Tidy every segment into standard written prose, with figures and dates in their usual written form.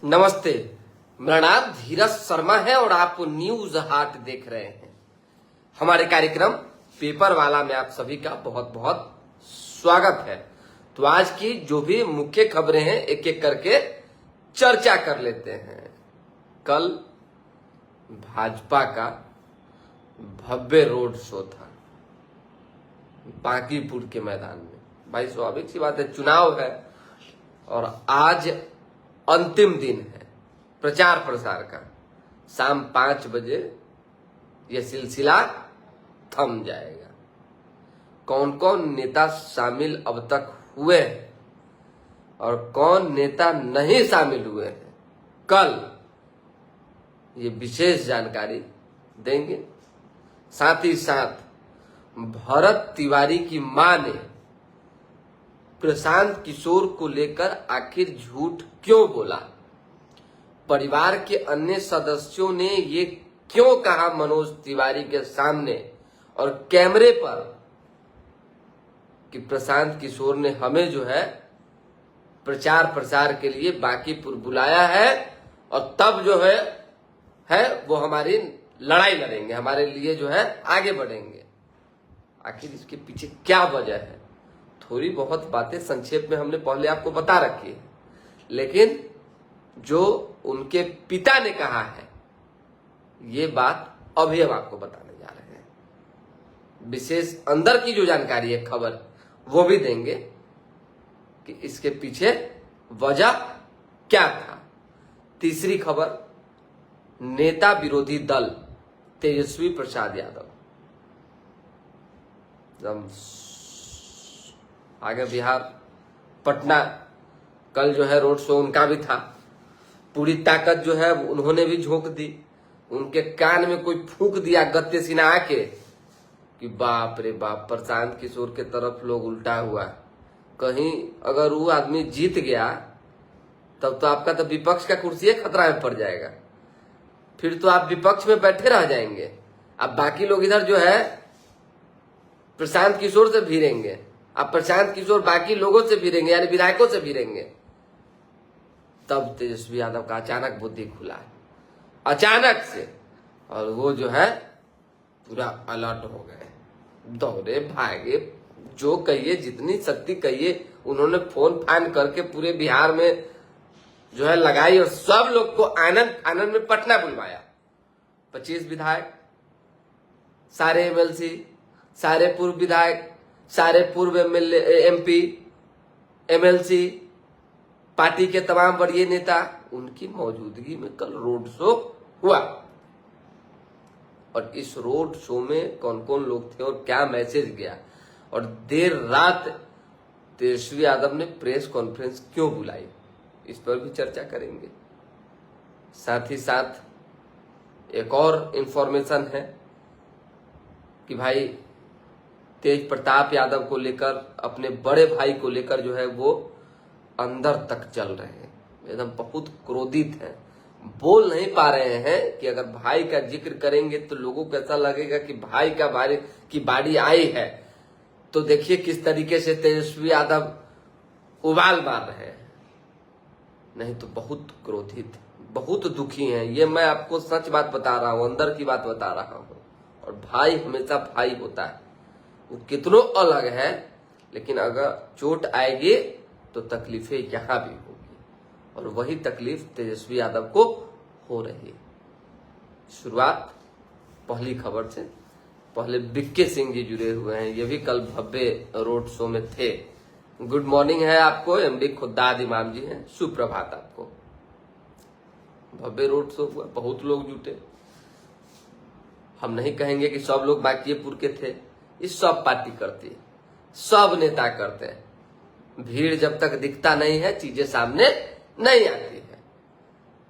नमस्ते, मेरा नाम धीरज शर्मा है और आप न्यूज हाट देख रहे हैं। हमारे कार्यक्रम पेपर वाला में आप सभी का बहुत बहुत स्वागत है। तो आज की जो भी मुख्य खबरें हैं एक एक करके चर्चा कर लेते हैं। कल भाजपा का भव्य रोड शो था बांकीपुर के मैदान में। भाई स्वाभाविक सी बात है, चुनाव है और आज अंतिम दिन है प्रचार प्रसार का। शाम 5 बजे यह सिलसिला थम जाएगा। कौन कौन नेता शामिल अब तक हुए हैं और कौन नेता नहीं शामिल हुए हैं, कल ये विशेष जानकारी देंगे। साथ ही साथ भरत तिवारी की मां ने प्रशांत किशोर को लेकर आखिर झूठ क्यों बोला, परिवार के अन्य सदस्यों ने ये क्यों कहा मनोज तिवारी के सामने और कैमरे पर कि प्रशांत किशोर ने हमें जो है प्रचार प्रसार के लिए बांकीपुर बुलाया है और तब जो है वो हमारी लड़ाई लड़ेंगे, हमारे लिए जो है आगे बढ़ेंगे। आखिर इसके पीछे क्या वजह है, थोड़ी बहुत बातें संक्षेप में हमने पहले आपको बता रखी है, लेकिन जो उनके पिता ने कहा है ये बात अभी हम आपको बताने जा रहे हैं। विशेष अंदर की जो जानकारी है, खबर, वो भी देंगे कि इसके पीछे वजह क्या था। तीसरी खबर, नेता विरोधी दल तेजस्वी प्रसाद यादव आगे बिहार पटना, कल जो है रोड शो उनका भी था। पूरी ताकत जो है उन्होंने भी झोंक दी। उनके कान में कोई फूंक दिया गत्ते सिन्हा आके कि बाप रे बाप, प्रशांत किशोर के तरफ लोग उल्टा हुआ। कहीं अगर वो आदमी जीत गया तब तो आपका तो विपक्ष का कुर्सी खतरा में पड़ जाएगा, फिर तो आप विपक्ष में बैठे रह जाएंगे। अब बाकी लोग इधर जो है प्रशांत किशोर से भिड़ेंगे, अब प्रशांत किशोर बाकी लोगों से भिड़ेंगे, यानी विधायकों से भिड़ेंगे। तब तेजस्वी यादव का अचानक बुद्धि खुला है, अचानक से, और वो जो है पूरा अलर्ट हो गए, दौड़े भागे, जो कहिए जितनी शक्ति कहिए उन्होंने फोन फान करके पूरे बिहार में जो है लगाई और सब लोग को आनंद में पटना बुलवाया। 25 विधायक, सारे एमएलसी, सारे पूर्व विधायक, सारे पूर्व एमएलए, एमपी, एमएलसी, पार्टी के तमाम वरीय नेता, उनकी मौजूदगी में कल रोड शो हुआ। और इस रोड शो में कौन कौन लोग थे और क्या मैसेज गया, और देर रात तेजस्वी यादव ने प्रेस कॉन्फ्रेंस क्यों बुलाई, इस पर भी चर्चा करेंगे। साथ ही साथ एक और इंफॉर्मेशन है कि भाई तेज प्रताप यादव को लेकर, अपने बड़े भाई को लेकर जो है वो अंदर तक चल रहे हैं, एकदम बहुत क्रोधित हैं, बोल नहीं पा रहे हैं कि अगर भाई का जिक्र करेंगे तो लोगों को ऐसा लगेगा कि भाई का बारी आई है। तो देखिए किस तरीके से तेजस्वी यादव उबाल मार रहे हैं, नहीं तो बहुत क्रोधित, बहुत दुखी हैं। ये मैं आपको सच बात बता रहा हूं, अंदर की बात बता रहा हूं। और भाई हमेशा भाई होता है, वो कितनों अलग है, लेकिन अगर चोट आएगी तो तकलीफें यहां भी होगी, और वही तकलीफ तेजस्वी यादव को हो रही है। शुरुआत पहली खबर से, पहले बिक्के सिंह जी जुड़े हुए हैं, ये भी कल भव्य रोड शो में थे। गुड मॉर्निंग है आपको, एमडी खुद्दाद इमाम जी हैं, सुप्रभात आपको। भव्य रोड शो हुआ, बहुत लोग जुटे। हम नहीं कहेंगे कि सब लोग बांकीपुर के थे, ये सब पार्टी करती है, सब नेता करते हैं। भीड़ जब तक दिखता नहीं है, चीजें सामने नहीं आती है।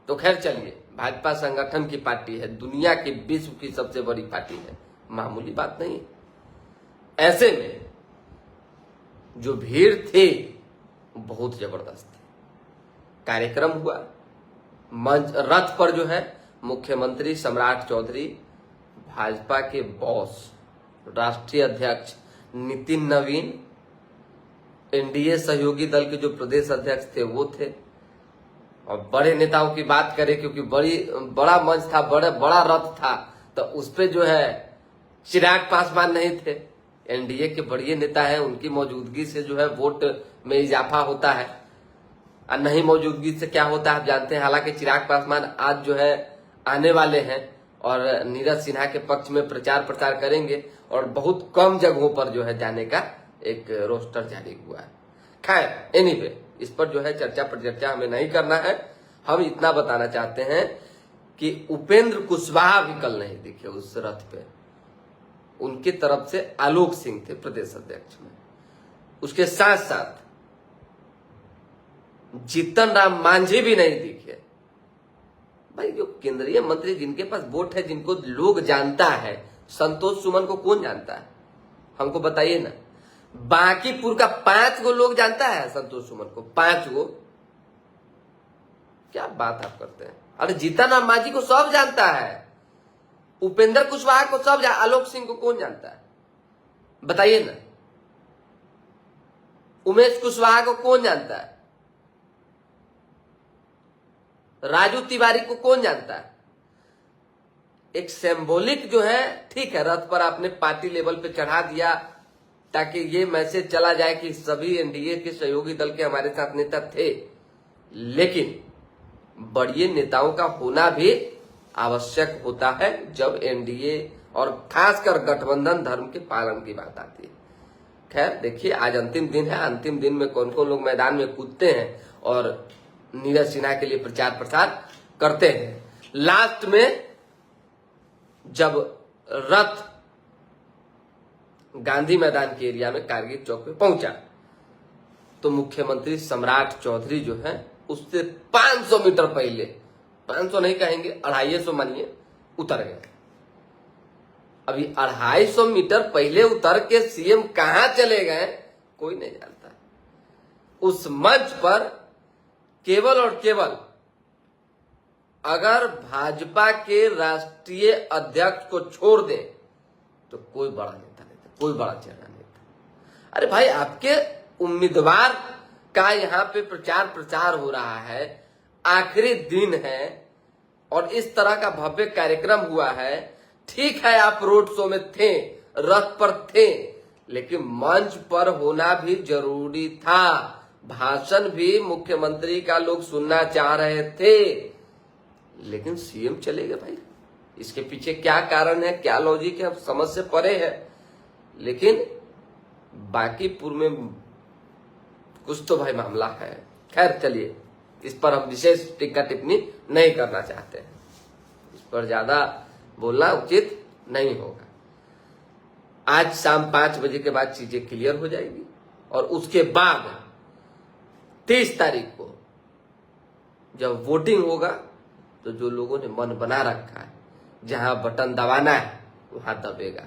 तो खैर चलिए, भाजपा संगठन की पार्टी है, दुनिया की, विश्व की सबसे बड़ी पार्टी है, मामूली बात नहीं है। ऐसे में जो भीड़ थी बहुत जबरदस्त थी। कार्यक्रम हुआ, मंच रथ पर जो है मुख्यमंत्री सम्राट चौधरी, भाजपा के बॉस राष्ट्रीय अध्यक्ष नितिन नवीन, एनडीए सहयोगी दल के जो प्रदेश अध्यक्ष थे वो थे, और बड़े नेताओं की बात करें, क्योंकि बड़ा मंच था, बड़ा रथ था, तो उस पे जो है चिराग पासवान नहीं थे। एनडीए के बड़े नेता हैं, उनकी मौजूदगी से जो है वोट में इजाफा होता है, और नहीं मौजूदगी से क्या होता है आप जानते हैं। हालांकि चिराग पासवान आज जो है आने वाले हैं और नीरज सिन्हा के पक्ष में प्रचार प्रसार करेंगे, और बहुत कम जगहों पर जो है जाने का एक रोस्टर जारी हुआ है। खैर एनीवे, इस पर जो है चर्चा परिचर्चा हमें नहीं करना है। हम इतना बताना चाहते हैं कि उपेंद्र कुशवाहा भी कल नहीं दिखे उस रथ पे। उनकी तरफ से आलोक सिंह थे प्रदेश अध्यक्ष में, उसके साथ साथ जीतन राम मांझी भी नहीं दिखे। भाई जो केंद्रीय मंत्री जिनके पास वोट है, जिनको लोग जानता है, संतोष सुमन को कौन जानता है हमको बताइए ना। बांकीपुर का 5 गो लोग जानता है संतोष सुमन को, 5 गो। क्या बात आप करते हैं। अरे जीतन राम मांझी को सब जानता है, उपेंद्र कुशवाहा को सब आलोक सिंह को कौन जानता है बताइए ना। उमेश कुशवाहा को कौन जानता है, राजू तिवारी को कौन जानता है। एक सिंबॉलिक जो है, ठीक है, रथ पर आपने पार्टी लेवल पे चढ़ा दिया ताकि ये मैसेज चला जाए कि सभी एनडीए के सहयोगी दल के हमारे साथ नेता थे, लेकिन बड़े नेताओं का होना भी आवश्यक होता है जब एनडीए और खासकर गठबंधन धर्म के पालन की बात आती है। खैर देखिए, आज अंतिम दिन है, अंतिम दिन में कौन कौन लोग मैदान में कूदते हैं और नीरज सिन्हा के लिए प्रचार प्रसार करते हैं। लास्ट में जब रथ गांधी मैदान के एरिया में कारगिल चौक पे पहुंचा तो मुख्यमंत्री सम्राट चौधरी जो है उससे 500 मीटर पहले, 500 नहीं कहेंगे, 250 मानिए, उतर गए। अभी 250 मीटर पहले उतर के सीएम कहां चले गए कोई नहीं जानता। उस मंच पर केवल और केवल अगर भाजपा के राष्ट्रीय अध्यक्ष को छोड़ दें तो कोई बड़ा नेता नहीं था, कोई बड़ा चेहरा नहीं था। अरे भाई, आपके उम्मीदवार का यहाँ पे प्रचार प्रसार हो रहा है, आखिरी दिन है और इस तरह का भव्य कार्यक्रम हुआ है। ठीक है, आप रोड शो में थे, रथ पर थे, लेकिन मंच पर होना भी जरूरी था। भाषण भी मुख्यमंत्री का लोग सुनना चाह रहे थे, लेकिन सीएम चले गए। भाई इसके पीछे क्या कारण है, क्या लॉजिक है, समझ से परे है, लेकिन बांकीपुर में कुछ तो भाई मामला है। खैर चलिए, इस पर हम विशेष टिक्का टिप्पणी नहीं करना चाहते हैं, इस पर ज्यादा बोलना उचित नहीं होगा। आज शाम 5 बजे के बाद चीजें क्लियर हो जाएगी और उसके बाद 23 तारीख को जब वोटिंग होगा तो जो लोगों ने मन बना रखा है, जहां बटन दबाना है वहां दबेगा।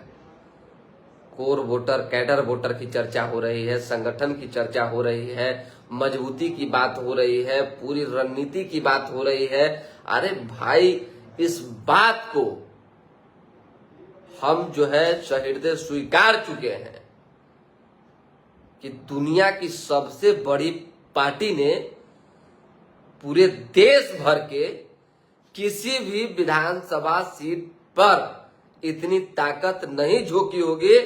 कोर वोटर, कैडर वोटर की चर्चा हो रही है, संगठन की चर्चा हो रही है, मजबूती की बात हो रही है, पूरी रणनीति की बात हो रही है। अरे भाई, इस बात को हम जो है सहृदय स्वीकार चुके हैं कि दुनिया की सबसे बड़ी पार्टी ने पूरे देश भर के किसी भी विधानसभा सीट पर इतनी ताकत नहीं झोंकी होगी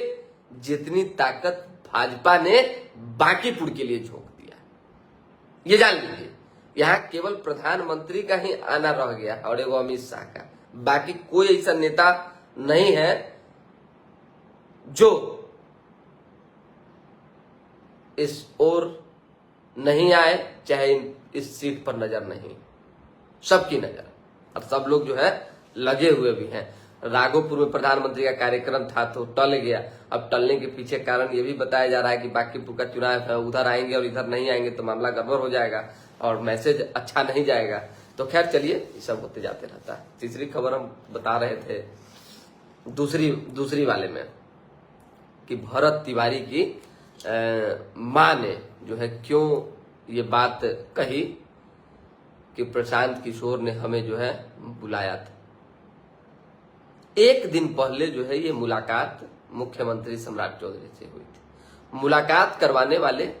जितनी ताकत भाजपा ने बांकीपुर के लिए झोंक दिया। ये जान लीजिए, यहां केवल प्रधानमंत्री का ही आना रह गया और एगो अमित शाह का, बाकी कोई ऐसा नेता नहीं है जो इस ओर नहीं आए, चाहे इस सीट पर नजर नहीं, सबकी नजर, अब सब लोग जो है लगे हुए भी हैं। राघोपुर में प्रधानमंत्री का कार्यक्रम था तो टल गया, अब टलने के पीछे कारण ये भी बताया जा रहा है कि बांकीपुर का चुनाव है, उधर आएंगे और इधर नहीं आएंगे तो मामला गड़बड़ हो जाएगा और मैसेज अच्छा नहीं जाएगा। तो खैर चलिए, ये सब होते जाते रहता है। तीसरी खबर हम बता रहे थे दूसरी वाले में कि भरत तिवारी की मां ने जो है क्यों ये बात कही कि प्रशांत किशोर ने हमें जो है बुलाया था। एक दिन पहले जो है ये मुलाकात मुख्यमंत्री सम्राट चौधरी से हुई थी। मुलाकात करवाने वाले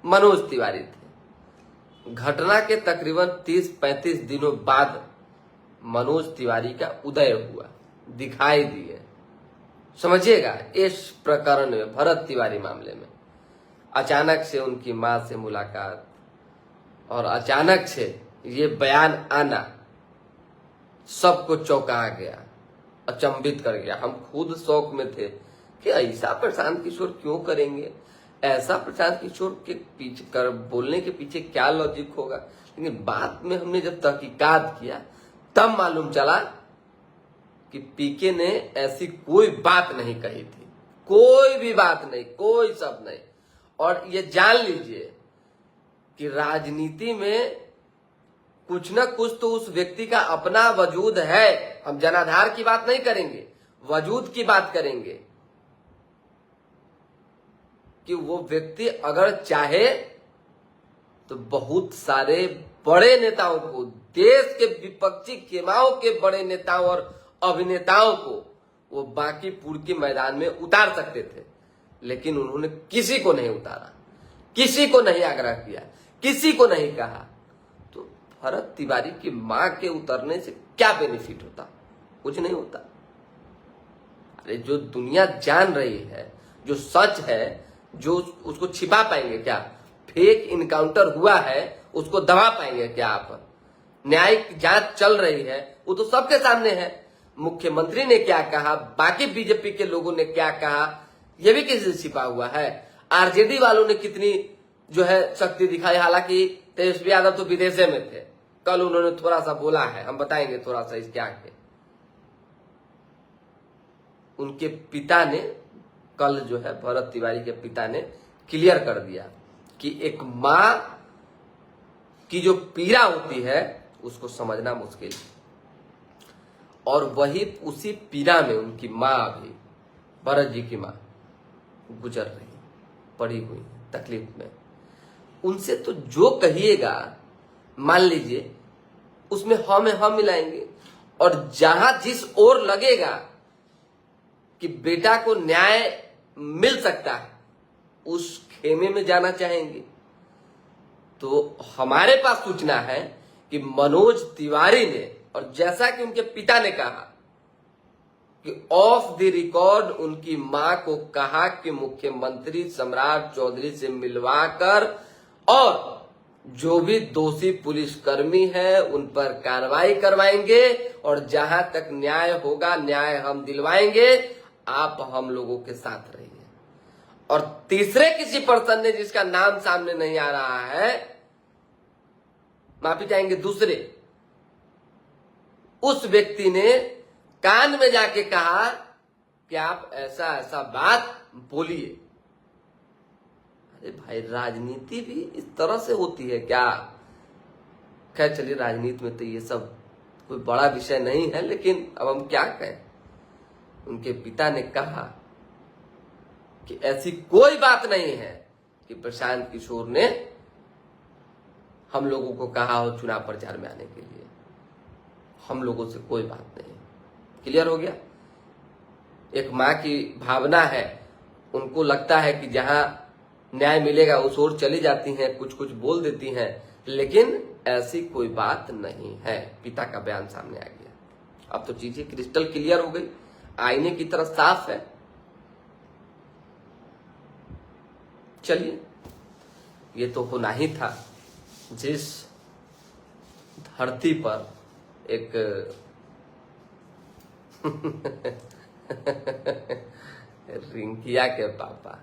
मनोज तिवारी थे, घटना के तकरीबन 30-35 दिनों बाद मनोज तिवारी का उदय हुआ, दिखाई दिए। समझिएगा, इस प्रकरण में, भरत तिवारी मामले में अचानक से उनकी मां से मुलाकात और अचानक से ये बयान आना सबको चौंका गया, अचंभित कर गया। हम खुद शौक में थे कि ऐसा प्रशांत किशोर क्यों करेंगे, ऐसा प्रशांत किशोर के पीछे कर बोलने के पीछे क्या लॉजिक होगा। लेकिन बाद में हमने जब तहकीकात किया तब मालूम चला कि पीके ने ऐसी कोई बात नहीं कही थी, कोई भी बात नहीं, कोई शब्द नहीं। और ये जान लीजिए कि राजनीति में कुछ ना कुछ तो उस व्यक्ति का अपना वजूद है। हम जनाधार की बात नहीं करेंगे, वजूद की बात करेंगे कि वो व्यक्ति अगर चाहे तो बहुत सारे बड़े नेताओं को, देश के विपक्षी खेमाओं के बड़े नेताओं और अभिनेताओं को वो बांकीपुर के मैदान में उतार सकते थे। लेकिन उन्होंने किसी को नहीं उतारा, किसी को नहीं आग्रह किया, किसी को नहीं कहा। तो भरत तिवारी की मां के उतरने से क्या बेनिफिट होता? कुछ नहीं होता। अरे जो दुनिया जान रही है, जो सच है, जो उसको छिपा पाएंगे क्या? फेक इनकाउंटर हुआ है उसको दबा पाएंगे क्या आप? न्यायिक जांच चल रही है वो तो सबके सामने है। मुख्यमंत्री ने क्या कहा, बाकी बीजेपी के लोगों ने क्या कहा, ये भी किसी से छिपा हुआ है। आरजेडी वालों ने कितनी जो है शक्ति दिखाई, हालांकि तेजस्वी यादव तो विदेशे में थे। कल उन्होंने थोड़ा सा बोला है, हम बताएंगे थोड़ा सा इसके आगे। उनके पिता ने कल जो है, भरत तिवारी के पिता ने क्लियर कर दिया कि एक मां की जो पीड़ा होती है उसको समझना मुश्किल है। और वही उसी पीड़ा में उनकी मां, भी भरत जी की मां, गुजर रही, पड़ी हुई तकलीफ में। उनसे तो जो कहिएगा, मान लीजिए उसमें हम मिलाएंगे। और जहां जिस ओर लगेगा कि बेटा को न्याय मिल सकता है, उस खेमे में जाना चाहेंगे। तो हमारे पास सूचना है कि मनोज तिवारी ने, और जैसा कि उनके पिता ने कहा कि ऑफ द रिकॉर्ड उनकी मां को कहा कि मुख्यमंत्री सम्राट चौधरी से मिलवाकर और जो भी दोषी पुलिसकर्मी है उन पर कार्रवाई करवाएंगे और जहां तक न्याय होगा न्याय हम दिलवाएंगे, आप हम लोगों के साथ रहिए। और तीसरे किसी पर्सन ने, जिसका नाम सामने नहीं आ रहा है, माफी चाहेंगे, दूसरे उस व्यक्ति ने कान में जाके कहा कि आप ऐसा ऐसा बात बोलिए। अरे भाई, राजनीति भी इस तरह से होती है क्या? खैर चलिए, राजनीति में तो ये सब कोई बड़ा विषय नहीं है, लेकिन अब हम क्या कहें। उनके पिता ने कहा कि ऐसी कोई बात नहीं है कि प्रशांत किशोर ने हम लोगों को कहा हो चुनाव प्रचार में आने के लिए। हम लोगों से कोई बात नहीं। क्लियर हो गया? एक मां की भावना है, उनको लगता है कि जहां न्याय मिलेगा उस ओर चली जाती हैं, कुछ कुछ बोल देती हैं, लेकिन ऐसी कोई बात नहीं है। पिता का बयान सामने आ गया। अब तो चीजें क्रिस्टल क्लियर हो गई, आईने की तरह साफ है। चलिए, ये तो होना ही था। जिस धरती पर एक रिंकिया के पापा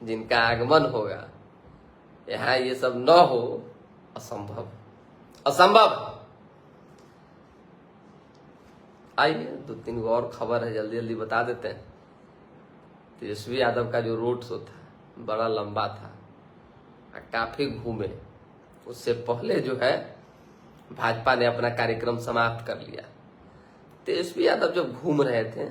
जिनका आगमन होगा, यहाँ ये सब न हो, असंभव, असंभव। आइए, 2-3 और खबर है, जल्दी जल्दी बता देते हैं। तेजस्वी यादव का जो रोड शो था बड़ा लंबा था, काफी घूमे। उससे पहले जो है भाजपा ने अपना कार्यक्रम समाप्त कर लिया। तेजस्वी यादव जब घूम रहे थे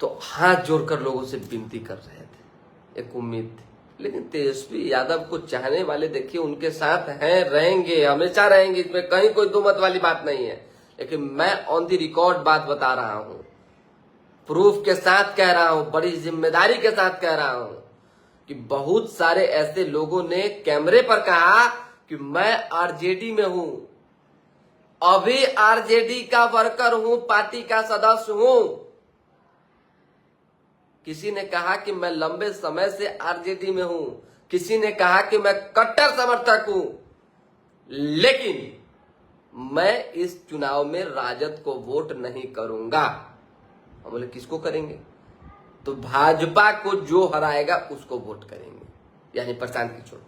तो हाथ जोड़कर लोगों से विनती कर रहे थे, एक उम्मीद थी। लेकिन तेजस्वी यादव को चाहने वाले देखिए उनके साथ हैं, रहेंगे, हमेशा रहेंगे, इसमें कहीं कोई दो मत वाली बात नहीं है। लेकिन मैं ऑन द रिकॉर्ड बात बता रहा हूं, प्रूफ के साथ कह रहा हूं, बड़ी जिम्मेदारी के साथ कह रहा हूं कि बहुत सारे ऐसे लोगों ने कैमरे पर कहा कि मैं आरजेडी में हूं, अभी आरजेडी का वर्कर हूं, पार्टी का सदस्य हूं। किसी ने कहा कि मैं लंबे समय से आरजेडी में हूं, किसी ने कहा कि मैं कट्टर समर्थक हूं, लेकिन मैं इस चुनाव में राजद को वोट नहीं करूंगा। हम बोले किसको करेंगे? तो भाजपा को जो हराएगा उसको वोट करेंगे, यानी प्रशांत किशोर को।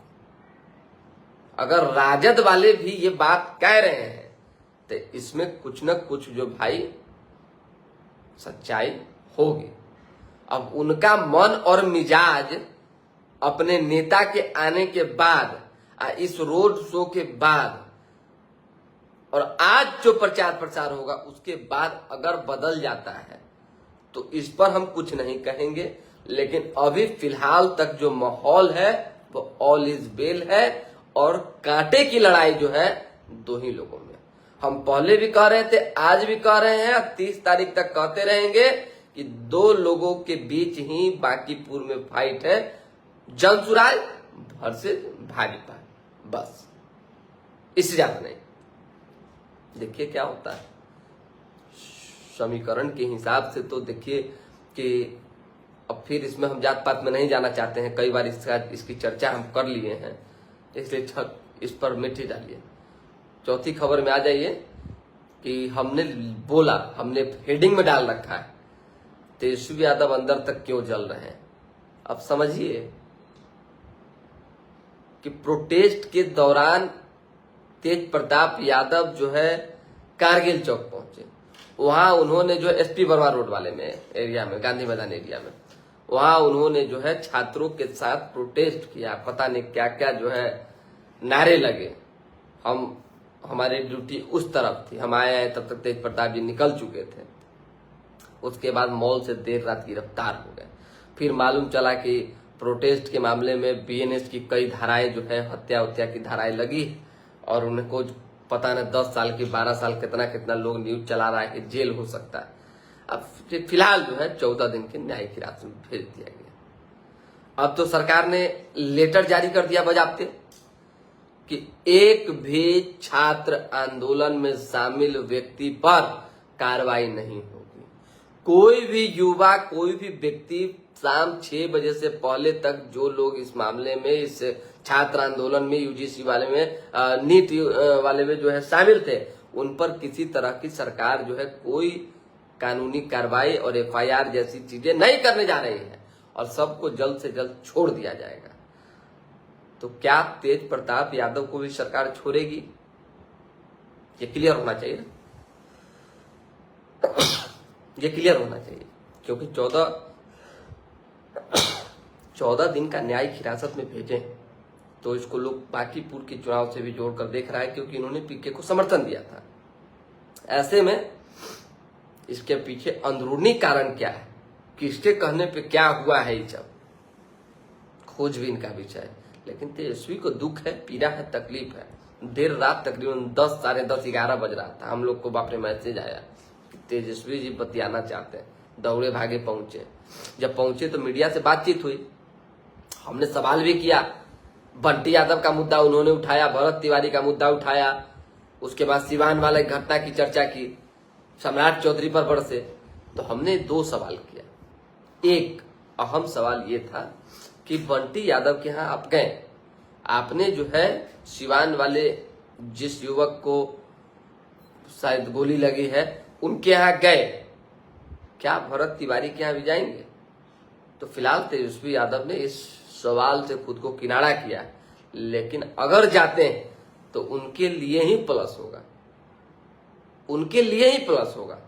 अगर राजद वाले भी ये बात कह रहे हैं तो इसमें कुछ न कुछ जो भाई सच्चाई होगी। अब उनका मन और मिजाज अपने नेता के आने के बाद, इस रोड शो के बाद और आज जो प्रचार प्रसार होगा उसके बाद अगर बदल जाता है तो इस पर हम कुछ नहीं कहेंगे, लेकिन अभी फिलहाल तक जो माहौल है वो ऑल इज वेल है। और कांटे की लड़ाई जो है दो ही लोगों में। हम पहले भी कह रहे थे, आज भी कह रहे हैं, 30 तारीख तक कहते रहेंगे कि दो लोगों के बीच ही बांकीपुर में फाइट है, जनसुराय वर्सेस भाजपा, बस, इससे ज्यादा नहीं। देखिए क्या होता है। समीकरण के हिसाब से तो देखिए कि अब फिर इसमें हम जात पात में नहीं जाना चाहते हैं, कई बार इसकी चर्चा हम कर लिए हैं, इसलिए इस पर मिट्टी डालिए। चौथी खबर में आ जाइए कि हमने बोला, हमने हेडिंग में डाल रखा है, तेजस्वी यादव अंदर तक क्यों जल रहे हैं। अब समझिए कि प्रोटेस्ट के दौरान तेज प्रताप यादव जो है कारगिल चौक पहुंचे। वहां उन्होंने जो एसपी वर्मा रोड वाले में एरिया में, गांधी मैदान एरिया में, वहां उन्होंने जो है छात्रों के साथ प्रोटेस्ट किया। पता नहीं क्या क्या जो है नारे लगे। हमारी ड्यूटी उस तरफ थी, हम आए तब तक तेज प्रताप जी निकल चुके थे। उसके बाद मॉल से देर रात गिरफ्तार हो गए। फिर मालूम चला कि प्रोटेस्ट के मामले में बीएनएस की कई धाराएं जो है, हत्या की धाराएं लगी और उनको पता न 10 साल की 12 साल कितना लोग न्यूज चला रहा है कि जेल हो सकता है। अब फिलहाल जो है 14 दिन के न्यायिक हिरासत में भेज दिया गया। अब तो सरकार ने लेटर जारी कर दिया बजाबते कि एक भी छात्र आंदोलन में शामिल व्यक्ति पर कार्रवाई नहीं होगी। कोई भी युवा, कोई भी व्यक्ति शाम 6 बजे से पहले तक जो लोग इस मामले में, इस छात्र आंदोलन में, यूजीसी वाले में, नीट वाले में जो है शामिल थे, उन पर किसी तरह की सरकार जो है कोई कानूनी कार्रवाई और एफआईआर जैसी चीजें नहीं करने जा रही है और सबको जल्द से जल्द छोड़ दिया जाएगा। तो क्या तेज प्रताप यादव को भी सरकार छोड़ेगी? ये क्लियर होना चाहिए ना, ये क्लियर होना चाहिए, क्योंकि 14 दिन का न्यायिक हिरासत में भेजे तो इसको लोग बांकीपुर के चुनाव से भी जोड़कर देख रहा है, क्योंकि इन्होंने पीके को समर्थन दिया था। ऐसे में इसके पीछे अंदरूनी कारण क्या है, किसके कहने पे क्या हुआ है, ये सब खोजबीन का विषय है। लेकिन तेजस्वी को दुख है, पीड़ा है, तकलीफ है। देर रात तकरीबन 10, साढ़े 10, 11 बज रहा था, हम लोग को बाप रे मैसेज आया कि तेजस्वी जी बतियाना चाहते हैं। दौड़े भागे पहुंचे। जब पहुंचे तो मीडिया से बातचीत हुई, हमने सवाल भी किया। बंटी यादव का मुद्दा उन्होंने उठाया, भरत तिवारी का मुद्दा उठाया, उसके बाद सिवान वाले घटना की चर्चा की, सम्राट चौधरी पर बरसे। तो हमने 2 सवाल किया। एक अहम सवाल ये था कि बंटी यादव के यहाँ आप गए, आपने जो है सिवान वाले जिस युवक को शायद गोली लगी है उनके यहाँ गए, क्या भरत तिवारी के यहाँ भी जाएंगे? तो फिलहाल तेजस्वी यादव ने इस सवाल से खुद को किनारा किया, लेकिन अगर जाते हैं तो उनके लिए ही प्लस होगा, उनके लिए ही प्लस होगा।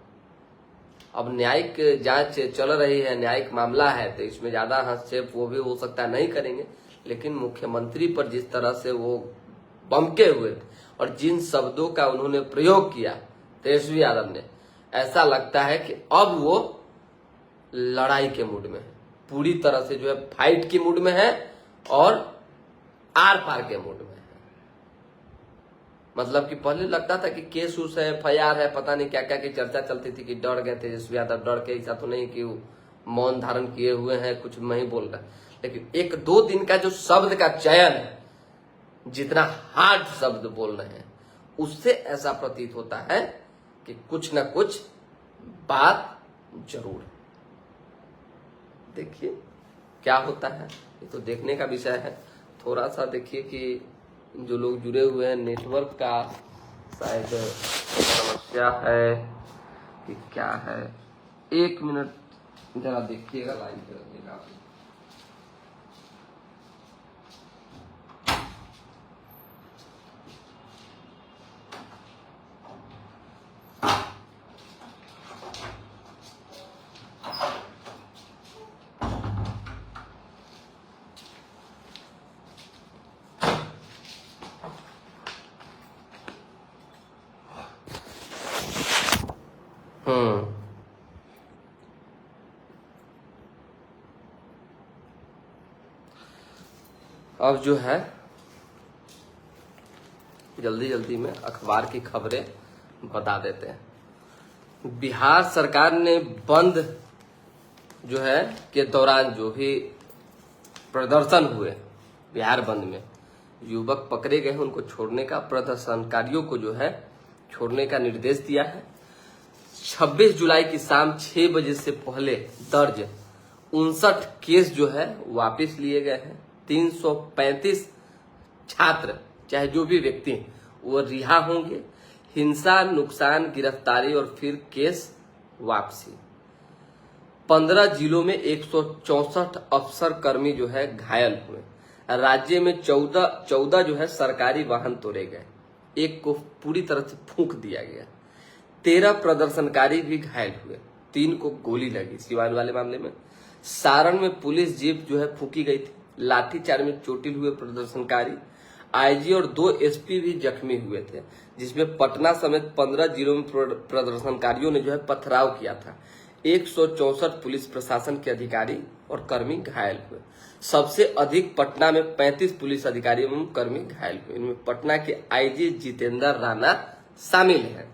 अब न्यायिक जांच चल रही है, न्यायिक मामला है, तो इसमें ज्यादा हस्तक्षेप वो भी हो सकता नहीं करेंगे, लेकिन मुख्यमंत्री पर जिस तरह से वो बमके हुए थे और जिन शब्दों का उन्होंने प्रयोग किया तेजस्वी यादव ने, ऐसा लगता है कि अब वो लड़ाई के मूड में है, पूरी तरह से जो है फाइट की मूड में है और आर पार के मूड में है। मतलब कि पहले लगता था कि केस उस है, एफआईआर है, पता नहीं क्या क्या की चर्चा चलती थी कि डर गए तेजस्वी यादव, डर के, ऐसा तो नहीं कि मौन धारण किए हुए हैं, कुछ नहीं बोल रहे, लेकिन 1-2 दिन का जो शब्द का चयन है, जितना हार्ड शब्द बोल रहे हैं, उससे ऐसा प्रतीत होता है कि कुछ ना कुछ बात जरूर है। देखिए क्या होता है, ये तो देखने का विषय है। थोड़ा सा देखिए कि जो लोग जुड़े हुए हैं, नेटवर्क का शायद समस्या है कि क्या है। 1 मिनट जरा देखिएगा, लाइन पे रखिएगा। अब जो है जल्दी जल्दी में अखबार की खबरें बता देते हैं। बिहार सरकार ने बंद जो है के दौरान जो भी प्रदर्शन हुए, बिहार बंद में युवक पकड़े गए हैं, उनको छोड़ने का, प्रदर्शनकारियों को जो है छोड़ने का निर्देश दिया है। 26 जुलाई की शाम 6 बजे से पहले दर्ज 59 केस जो है वापस लिए गए हैं। 335 छात्र, चाहे जो भी व्यक्ति, वो रिहा होंगे। हिंसा, नुकसान, गिरफ्तारी और फिर केस वापसी। 15 जिलों में 164 अफसर कर्मी जो है घायल हुए। राज्य में 14 जो है सरकारी वाहन तोड़े गए, एक को पूरी तरह से फूंक दिया गया। 13 प्रदर्शनकारी भी घायल हुए, 3 को गोली लगी। सिवान वाले मामले में सारण में पुलिस जीप जो है फूंकी गई थी। लाठीचार्ज में चोटिल हुए प्रदर्शनकारी। आईजी और 2 एसपी भी जख्मी हुए थे, जिसमें पटना समेत 15 जिलों में प्रदर्शनकारियों ने जो है पथराव किया था। 164 पुलिस प्रशासन के अधिकारी और कर्मी घायल हुए। सबसे अधिक पटना में 35 पुलिस अधिकारी एवं कर्मी घायल हुए। इनमें पटना के आईजी जितेंद्र राणा शामिल है।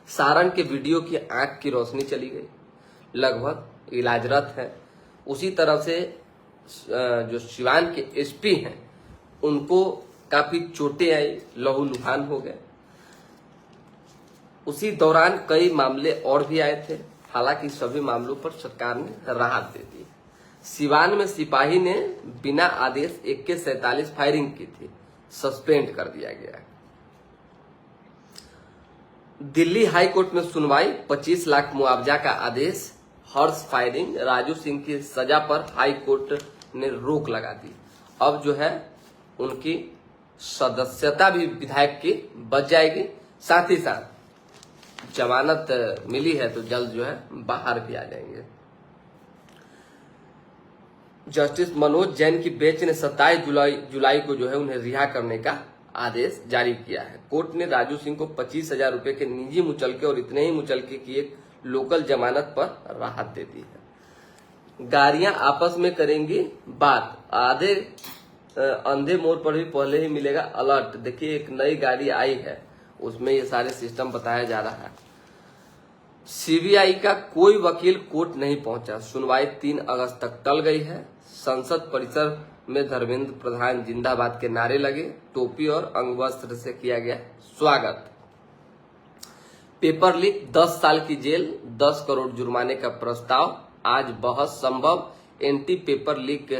सारण के वीडियो की आंख की रोशनी चली गई, लगभग इलाजरत है। उसी तरह से जो सिवान के एसपी हैं, उनको काफी चोटें आई, लहूलुहान हो गए। उसी दौरान कई मामले और भी आए थे, हालांकि सभी मामलों पर सरकार ने राहत दे दी। सिवान में सिपाही ने बिना आदेश AK-47 फायरिंग की थी, सस्पेंड कर दिया गया। दिल्ली हाई कोर्ट में सुनवाई, 25 लाख मुआवजा का आदेश। हर्ष फायरिंग, राजू सिंह की सजा पर हाई कोर्ट ने रोक लगा दी। अब जो है उनकी सदस्यता भी विधायक की बच जाएगी, साथ ही साथ जमानत मिली है तो जल्द जो है बाहर भी आ जाएंगे। जस्टिस मनोज जैन की बेंच ने 27 जुलाई को जो है उन्हें रिहा करने का आदेश जारी किया है। कोर्ट ने राजू सिंह को 25,000 रुपए के निजी मुचलके और इतने ही मुचलके की एक लोकल जमानत पर राहत दे दी है। गाड़ियां आपस में करेंगी बात, आधे अंधे मोड़ पर भी पहले ही मिलेगा अलर्ट। देखिए एक नई गाड़ी आई है, उसमें ये सारे सिस्टम बताया जा रहा है। सीबीआई का कोई वकील कोर्ट नहीं पहुंचा, सुनवाई 3 अगस्त तक टल गई है। संसद परिसर में धर्मेंद्र प्रधान जिंदाबाद के नारे लगे, टोपी और अंगवस्त्र से किया गया स्वागत। पेपर लीक, 10 साल की जेल, 10 करोड़ जुर्माने का प्रस्ताव, आज बहस संभव। एंटी पेपर लीक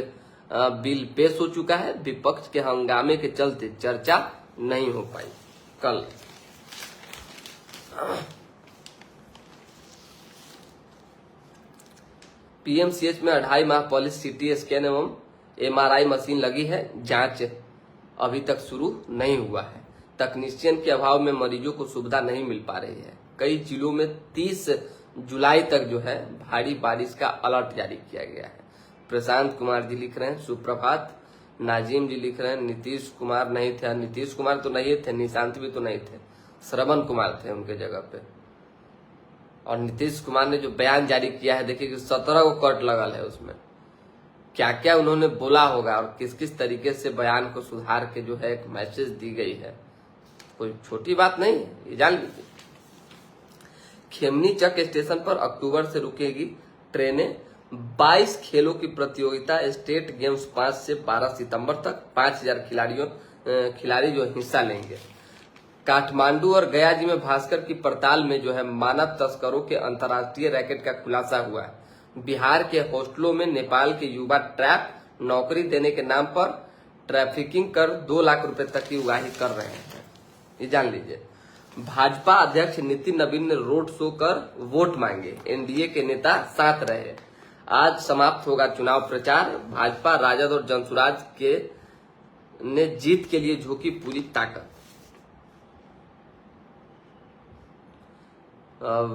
बिल पेश हो चुका है, विपक्ष के हंगामे के चलते चर्चा नहीं हो पाई कल। पीएमसीएच में 2.5 माह पहले CT स्कैन एवं MRI मशीन लगी है, जांच अभी तक शुरू नहीं हुआ है। तकनीशियन के अभाव में मरीजों को सुविधा नहीं मिल पा रही है। कई जिलों में 30 जुलाई तक जो है भारी बारिश का अलर्ट जारी किया गया है। प्रशांत कुमार जी लिख रहे हैं सुप्रभात। नाजिम जी लिख रहे हैं नीतीश कुमार नहीं थे, नीतीश कुमार तो नहीं थे, निशांत भी तो नहीं थे, श्रवण कुमार थे उनके जगह पे। और नीतीश कुमार ने जो बयान जारी किया है, देखिए कि 17 को कट लगल है, उसमें क्या क्या उन्होंने बोला होगा और किस किस तरीके से बयान को सुधार के जो है एक मैसेज दी गई है, कोई छोटी बात नहीं है, ये जान लीजिए। खेमनी चक स्टेशन पर अक्टूबर से रुकेगी ट्रेनें, 22 खेलों की प्रतियोगिता स्टेट गेम्स 5 से 12 सितंबर तक 5000 खिलाड़ी जो हिस्सा लेंगे। काठमांडू और गया जी में भास्कर की पड़ताल में जो है मानव तस्करों के अंतर्राष्ट्रीय रैकेट का खुलासा हुआ है। बिहार के हॉस्टलों में नेपाल के युवा ट्रैप नौकरी देने के नाम पर ट्रैफिकिंग कर 2 लाख रुपए तक की उगाही कर रहे हैं, ये जान लीजिए। भाजपा अध्यक्ष नितिन नवीन ने रोड शो कर वोट मांगे, एनडीए के नेता साथ रहे। आज समाप्त होगा चुनाव प्रचार, भाजपा राजद और जनसुराज के ने जीत के लिए झोंकी पूरी ताकत।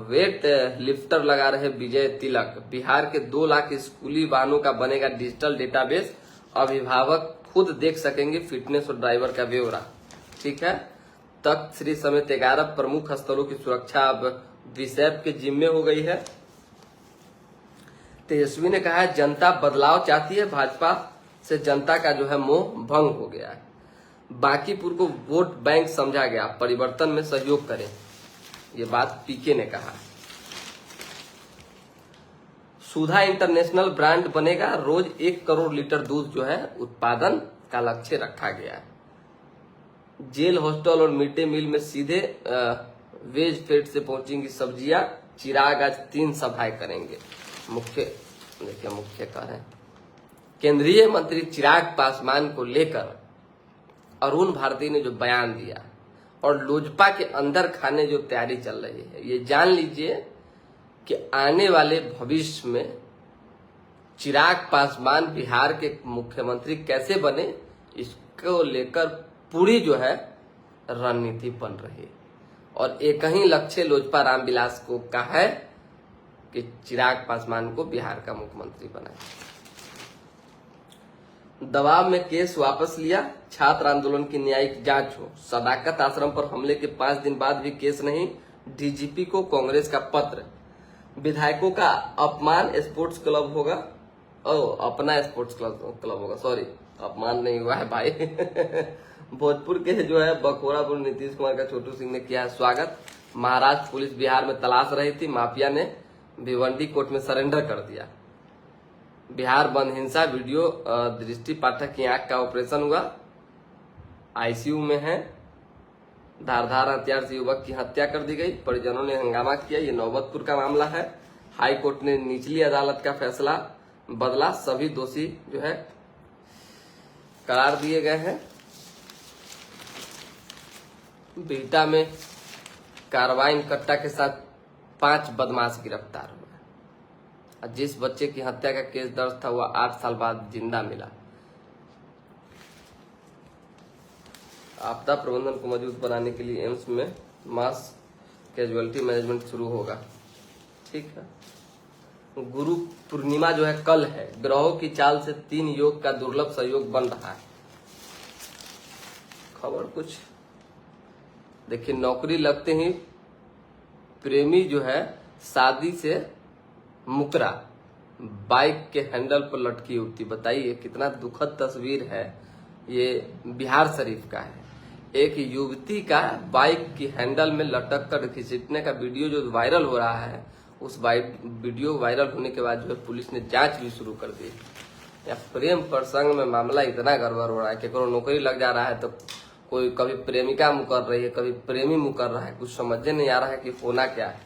वेट लिफ्टर लगा रहे विजय तिलक। बिहार के 2 लाख स्कूली वाहनों का बनेगा डिजिटल डेटाबेस, अभिभावक खुद देख सकेंगे फिटनेस और ड्राइवर का ब्यौरा। ठीक है। तख्त श्री समेत 11 प्रमुख स्थलों की सुरक्षा अब बीएसएफ के जिम्मे हो गई है। तेजस्वी ने कहा है जनता बदलाव चाहती है, भाजपा से जनता का जो है मोह भंग हो गया है। बांकीपुर को वोट बैंक समझा गया, परिवर्तन में सहयोग करें, ये बात पीके ने कहा। सुधा इंटरनेशनल ब्रांड बनेगा, रोज 1 करोड़ लीटर दूध जो है उत्पादन का लक्ष्य रखा गया है। जेल, हॉस्टल और मिड डे मील में सीधे वेज फेड से पहुंचेंगी सब्जियां। चिराग आज 3 सभाएं करेंगे। मुख्य कह रहे हैं केंद्रीय मंत्री चिराग पासवान को लेकर अरुण भारती ने जो बयान दिया और लोजपा के अंदर खाने जो तैयारी चल रही है, ये जान लीजिए कि आने वाले भविष्य में चिराग पासवान बिहार के मुख्यमंत्री कैसे बने, इसको लेकर पूरी जो है रणनीति बन रही है। और एक ही लक्ष्य लोजपा रामविलास को का है कि चिराग पासवान को बिहार का मुख्यमंत्री बनाए। दबाव में केस वापस लिया, छात्र आंदोलन की न्यायिक जांच हो। सदाकत आश्रम पर हमले के 5 दिन बाद भी केस नहीं, डीजीपी को कांग्रेस का पत्र। विधायकों का अपमान स्पोर्ट्स क्लब होगा, अपना स्पोर्ट्स क्लब होगा, सॉरी अपमान नहीं हुआ है भाई। भोजपुर के जो है बखोरापुर नीतीश कुमार का छोटू सिंह ने किया है स्वागत। महाराष्ट्र पुलिस बिहार में तलाश रही थी, माफिया ने भिवंडी कोर्ट में सरेंडर कर दिया। बिहार बंद हिंसा वीडियो, दृष्टि पाठक की आंख का ऑपरेशन हुआ, आईसीयू में है। धारदार हथियार से युवक की हत्या कर दी गई, परिजनों ने हंगामा किया। ये नौबतपुर का मामला है। हाई कोर्ट ने निचली अदालत का फैसला बदला, सभी दोषी जो है करार दिए गए हैं। बिहटा में कार्बाइन कट्टा के साथ 5 बदमाश गिरफ्तार हुए। जिस बच्चे की हत्या का केस दर्ज था वह 8 साल बाद जिंदा मिला। आपदा प्रबंधन को मजबूत बनाने के लिए एम्स में मास कैजुअलिटी मैनेजमेंट शुरू होगा। ठीक है। गुरु पूर्णिमा जो है कल है, ग्रहों की चाल से 3 योग का दुर्लभ सहयोग बन रहा है। खबर कुछ देखिए, नौकरी लगते ही प्रेमी जो है शादी से मुकरा, बाइक के हैंडल पर लटकी युवती। बताइए कितना दुखद तस्वीर है। ये बिहार शरीफ का है। एक युवती का बाइक की हैंडल में लटक कर घसीटने का वीडियो जो वायरल हो रहा है, उस वीडियो वायरल होने के बाद जो है पुलिस ने जांच भी शुरू कर दी। या प्रेम प्रसंग में मामला इतना गड़बड़ हो रहा है कि करो नौकरी लग जा रहा है तो कोई कभी प्रेमिका मुकर रही है, कभी प्रेमी मुकर रहा है, कुछ समझ नहीं आ रहा है कि होना क्या है।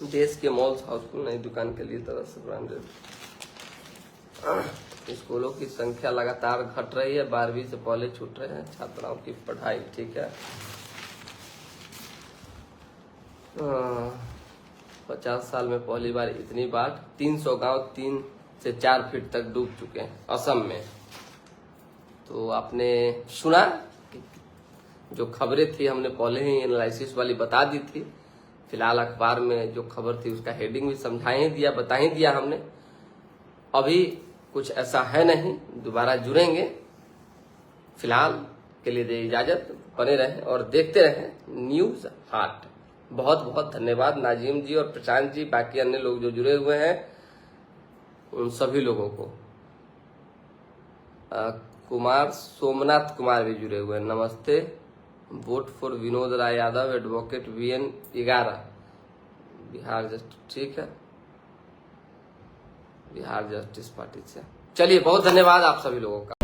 देश के मॉल्स हाउसफुल, नई दुकान के लिए तरह से ब्रांडेड। स्कूलों की संख्या लगातार घट रही है, 12वीं से पहले छूट रहे हैं छात्राओं की पढ़ाई। ठीक है। 50 साल में पहली बार इतनी बाढ़, 300 गांव 3 से 4 फीट तक डूब चुके हैं असम में। तो आपने सुना जो खबरें थी, हमने पहले ही एनालिसिस वाली बता दी थी। फिलहाल अखबार में जो खबर थी उसका हेडिंग भी समझा ही दिया, बता ही दिया हमने। अभी कुछ ऐसा है नहीं, दोबारा जुड़ेंगे। फिलहाल के लिए दे इजाजत, बने रहें और देखते रहें न्यूज हाट। बहुत बहुत धन्यवाद नाजिम जी और प्रशांत जी, बाकी अन्य लोग जो जुड़े हुए हैं उन सभी लोगों को। कुमार सोमनाथ कुमार भी जुड़े हुए हैं, नमस्ते। Vote for Vinod Rai Yadav, advocate VN 11 Bihar just. ठीक है। बिहार जस्टिस पार्टी से। चलिए, बहुत धन्यवाद आप सभी लोगों का।